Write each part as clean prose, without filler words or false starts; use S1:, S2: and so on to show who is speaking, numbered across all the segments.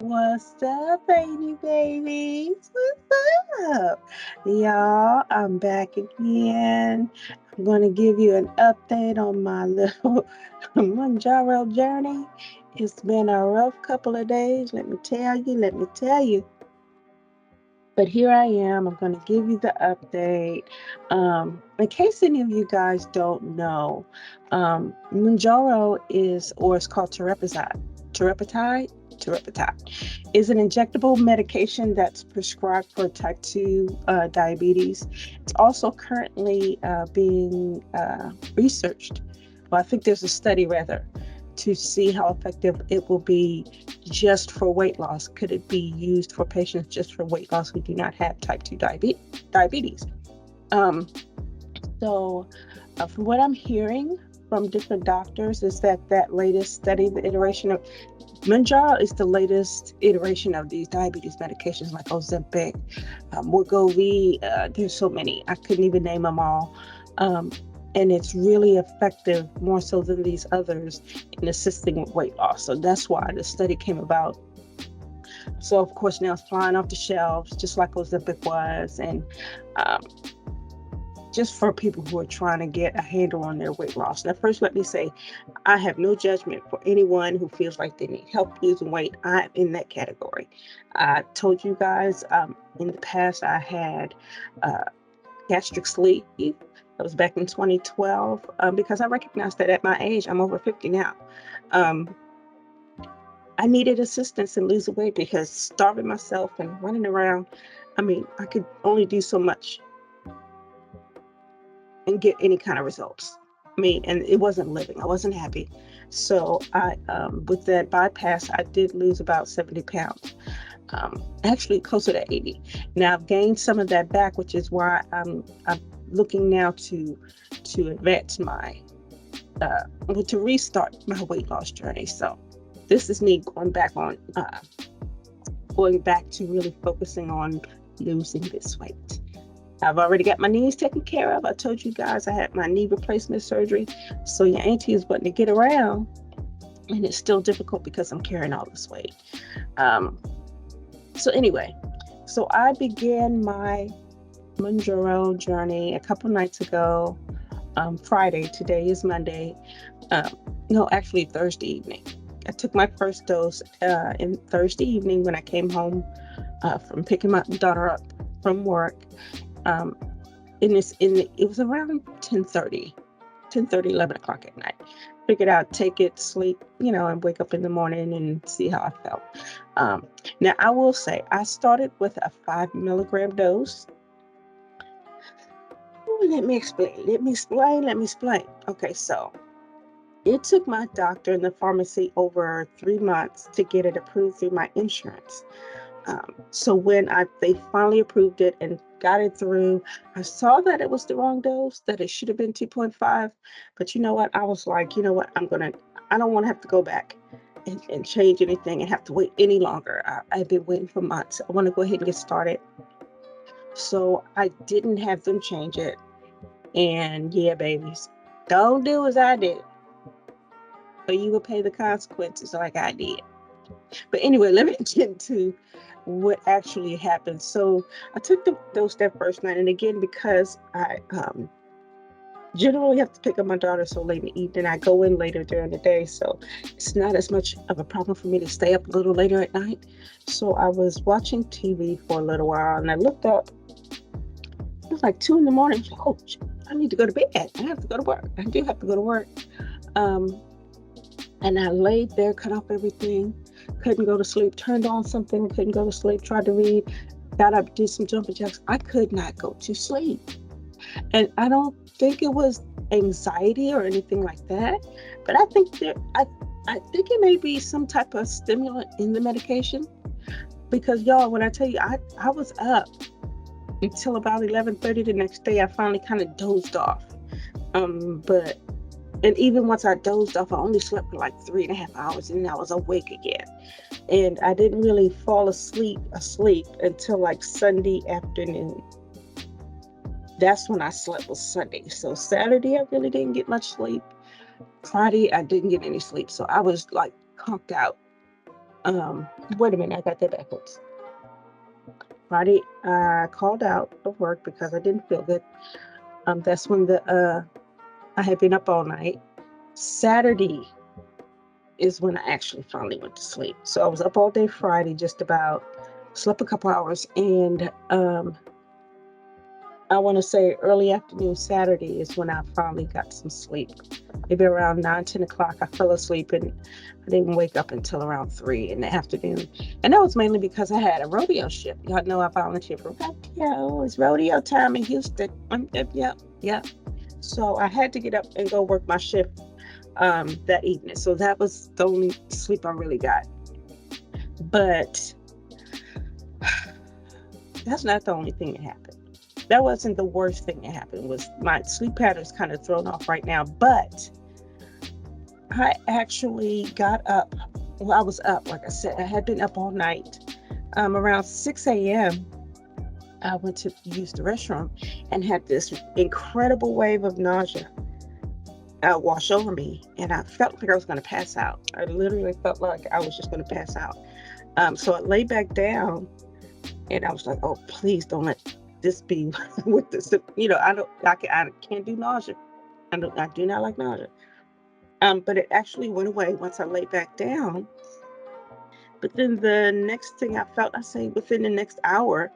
S1: What's up, baby babies? What's up? Y'all, I'm back again. I'm going to give you an update on my little Mounjaro journey. It's been a rough couple of days, let me tell you. But here I am. I'm going to give you the update. In case any of you guys don't know, Mounjaro is, or it's called Terepatide, Terepatide is an injectable medication that's prescribed for type 2 diabetes. It's also currently being researched. Well, I think there's a study rather to see how effective it will be just for weight loss. Could it be used for patients just for weight loss who do not have type 2 diabetes? Um, so, from what I'm hearing from different doctors, is that latest study, the iteration of Mounjaro is the latest iteration of these diabetes medications like Ozempic, Wegovy. There's so many. I couldn't even name them all. Um, and it's really effective, more so than these others, in assisting with weight loss. So that's why the study came about. So of course now it's flying off the shelves, just like Ozempic was, and um, just for people who are trying to get a handle on their weight loss. Now, first, let me say, I have no judgment for anyone who feels like they need help losing weight. I'm in that category. I told you guys in the past I had uh, gastric sleeve. That was back in 2012 because I recognized that at my age, I'm over 50 now. Um, I needed assistance in losing weight because starving myself and running around, I mean, I could only do so much and get any kind of results. I mean, and it wasn't living. I wasn't happy. So with that bypass, I did lose about 70 pounds. Actually closer to 80. Now I've gained some of that back, which is why I'm looking now to advance my to restart my weight loss journey. So this is me going back to really focusing on losing this weight. I've already got my knees taken care of. I told you guys I had my knee replacement surgery. So your auntie is wanting to get around, and it's still difficult because I'm carrying all this weight. Um, so anyway, so I began my Mounjaro journey a couple nights ago, Friday. Today is Monday. Um, no, actually Thursday evening. I took my first dose in Thursday evening when I came home from picking my daughter up from work. Um, it was around 11 o'clock at night. Figured out, take it, sleep, and wake up in the morning and see how I felt. Now I will say I started with a 5 milligram dose. Ooh, let me explain. Okay, so it took my doctor and the pharmacy over 3 months to get it approved through my insurance. So when they finally approved it and got it through, I saw that it was the wrong dose, that it should have been 2.5. But you know what? I was like, you know what? I don't want to have to go back and change anything and have to wait any longer. I've been waiting for months. I want to go ahead and get started. So I didn't have them change it. And yeah, babies, don't do as I did, or you will pay the consequences like I did. But anyway, let me get into what actually happened. So I took the dose that first night, and again, because I generally have to pick up my daughter so late in the evening, I go in later during the day, so it's not as much of a problem for me to stay up a little later at night. So I was watching TV for a little while, and I looked up. It was like 2 in the morning. I was like, oh, I need to go to bed. I have to go to work. I do have to go to work. Um, and I laid there, cut off everything, couldn't go to sleep, turned on something, couldn't go to sleep, tried to read, got up, did some jumping jacks. I could not go to sleep. And I don't think it was anxiety or anything like that, but I think I think it may be some type of stimulant in the medication. Because y'all, when I tell you, I was up until about 11:30 the next day. I finally kind of dozed off. But and even once I dozed off, I only slept for like 3.5 hours, and then I was awake again. And I didn't really fall asleep until like Sunday afternoon. That's when I slept, was Sunday. So Saturday, I really didn't get much sleep. Friday, I didn't get any sleep. So I was like conked out. Wait a minute, I got that backwards. Friday, I called out of work because I didn't feel good. That's when I had been up all night. Saturday is when I actually finally went to sleep. So I was up all day Friday, just about, slept a couple hours, and I want to say early afternoon Saturday is when I finally got some sleep. Maybe around 9, 10 o'clock, I fell asleep, and I didn't wake up until around 3 in the afternoon. And that was mainly because I had a rodeo shift. Y'all know I volunteer for rodeo. It's rodeo time in Houston. Yeah. So I had to get up and go work my shift that evening. So that was the only sleep I really got. But that's not the only thing that happened. That wasn't the worst thing that happened. Was my sleep pattern's kind of thrown off right now. But I actually got up. Well, I was up, like I said. I had been up all night. Around 6 a.m., I went to use the restroom and had this incredible wave of nausea wash over me. And I felt like I was going to pass out. I literally felt like I was just going to pass out. So I lay back down, and I was like, oh, please don't let this be with this. I can't do nausea. I do not like nausea. But it actually went away once I lay back down. But then the next thing I felt, I say within the next hour,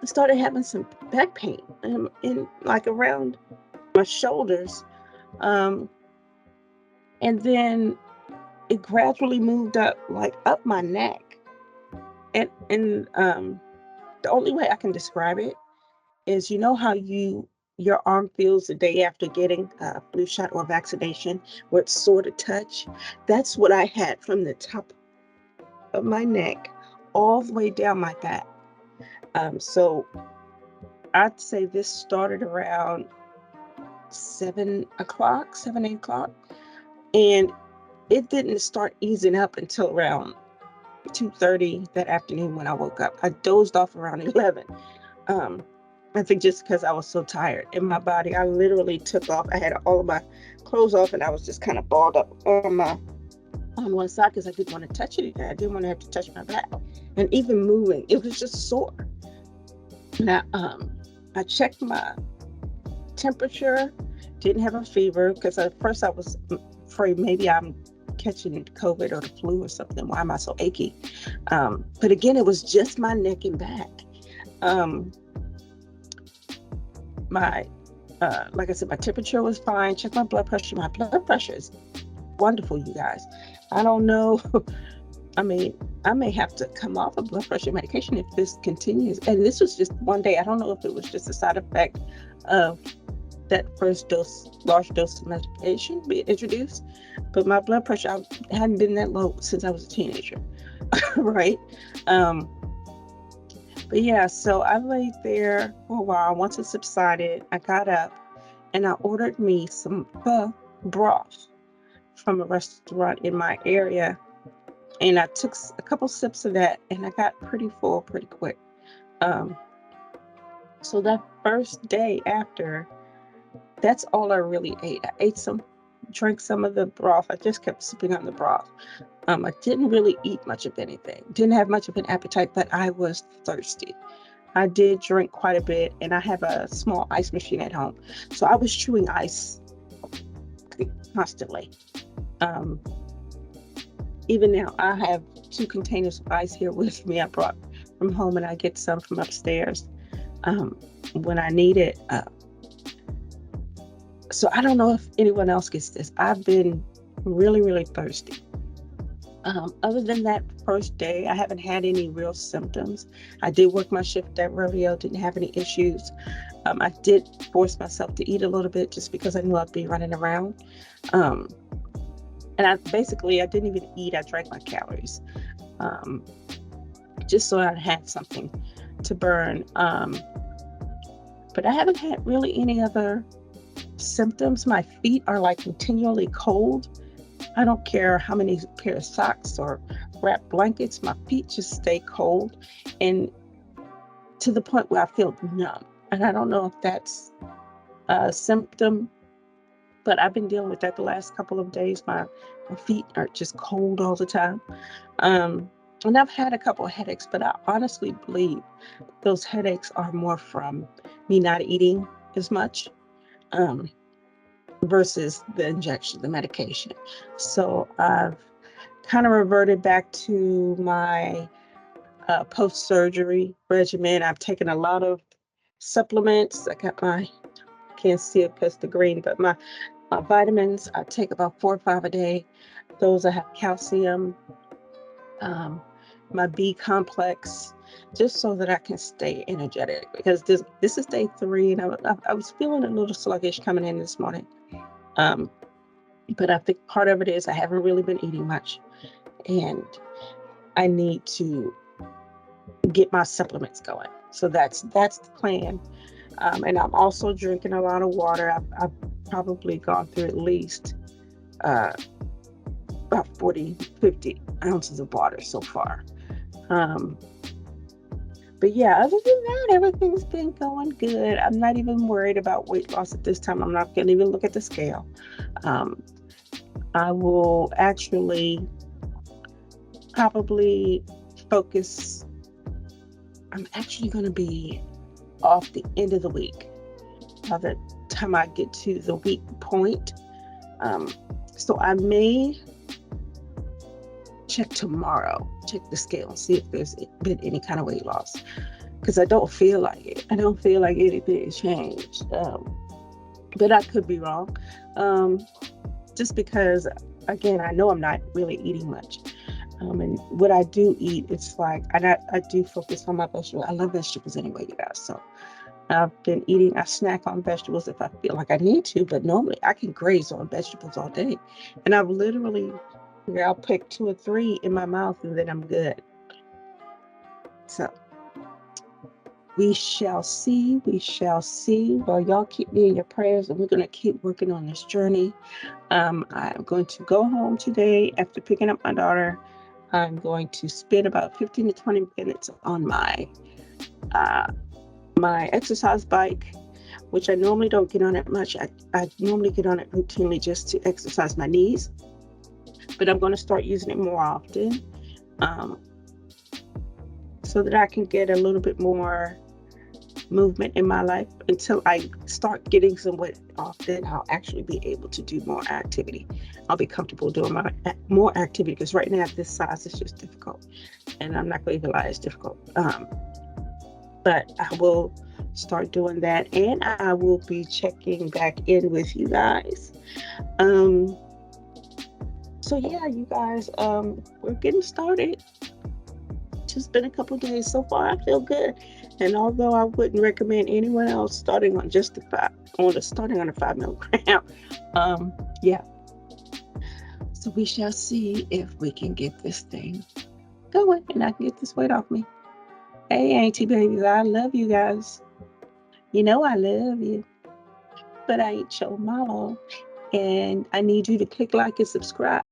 S1: I started having some back pain in like around my shoulders. And then it gradually moved up, like up my neck. And the only way I can describe it is, you know how your arm feels the day after getting a flu shot or vaccination, where it's sort of touch. That's what I had from the top of my neck all the way down my back. So I'd say this started around 7 o'clock, 7, 8 o'clock. And it didn't start easing up until around 2:30 that afternoon when I woke up. I dozed off around 11. I think just because I was so tired in my body, I literally took off. I had all of my clothes off, and I was just kind of balled up on one side because I didn't want to touch it. I didn't want to have to touch my back, and even moving, it was just sore. Now, I checked my temperature. Didn't have a fever because at first I was afraid maybe I'm catching COVID or the flu or something. Why am I so achy? But again, it was just my neck and back. Like I said, my temperature was fine. Check my blood pressure. My blood pressure is wonderful, you guys. I don't know. I mean, I may have to come off of blood pressure medication if this continues. And this was just one day. I don't know if it was just a side effect of that first large dose of medication being introduced, but my blood pressure hadn't been that low since I was a teenager, right? But yeah, so I laid there for a while. Once it subsided, I got up and I ordered me some pho broth from a restaurant in my area, and I took a couple sips of that, and I got pretty full pretty quick. So that first day after, that's all I really ate. I drank some of the broth. I just kept sipping on the broth. I didn't really eat much of anything. Didn't have much of an appetite, but I was thirsty. I did drink quite a bit, and I have a small ice machine at home. So I was chewing ice constantly. Even now, I have 2 containers of ice here with me. I brought from home, and I get some from upstairs when I need it. So I don't know if anyone else gets this. I've been really, really thirsty. Other than that first day, I haven't had any real symptoms. I did work my shift at rodeo, didn't have any issues. I did force myself to eat a little bit just because I knew I'd be running around. And I didn't even eat. I drank my calories just so I had something to burn. But I haven't had really any other symptoms. My feet are like continually cold. I don't care how many pair of socks or wrapped blankets, my feet just stay cold, and to the point where I feel numb. And I don't know if that's a symptom, but I've been dealing with that the last couple of days. My feet are just cold all the time. And I've had a couple of headaches, but I honestly believe those headaches are more from me not eating as much um, versus the injection, the medication. So I've kind of reverted back to my post-surgery regimen. I've taken a lot of supplements. I got my, can't see it because the green, but my vitamins, I take about 4 or 5 a day. Those I have calcium, um, my B complex, just so that I can stay energetic. Because this is day 3, and I was feeling a little sluggish coming in this morning. Um, but I think part of it is I haven't really been eating much, and I need to get my supplements going. So that's the plan. And I'm also drinking a lot of water. I've probably gone through at least uh, about 40, 50 ounces of water so far. Um, but yeah, other than that, everything's been going good. I'm not even worried about weight loss at this time. I'm not going to even look at the scale. Um, I will actually probably focus. I'm actually going to be off the end of the week by the time I get to the week point. So I may check tomorrow, check the scale, and see if there's been any kind of weight loss, because I don't feel like it. I don't feel like anything has changed. But I could be wrong. Just because, again, I know I'm not really eating much. And what I do eat, it's like, I do focus on my vegetables. I love vegetables anyway, you guys. So I've been eating, I snack on vegetables if I feel like I need to, but normally I can graze on vegetables all day. And I've literally, I'll pick 2 or 3 in my mouth and then I'm good. So we shall see. We shall see. Well, y'all keep me in your prayers, and we're going to keep working on this journey. I'm going to go home today after picking up my daughter. I'm going to spend about 15 to 20 minutes on my exercise bike, which I normally don't get on it much. I normally get on it routinely just to exercise my knees, but I'm going to start using it more often, so that I can get a little bit more movement in my life. Until I start getting some weight off, then I'll actually be able to do more activity. I'll be comfortable doing more activity, because right now at this size it's just difficult, and I'm not going to lie, it's difficult. But I will start doing that, and I will be checking back in with you guys. So yeah, you guys, we're getting started. Just been a couple days so far. I feel good, and although I wouldn't recommend anyone else starting on just starting on a 5 milligram, yeah. So we shall see if we can get this thing going, and I can get this weight off me. Hey, auntie babies, I love you guys. You know I love you, but I ain't your mama, and I need you to click like and subscribe.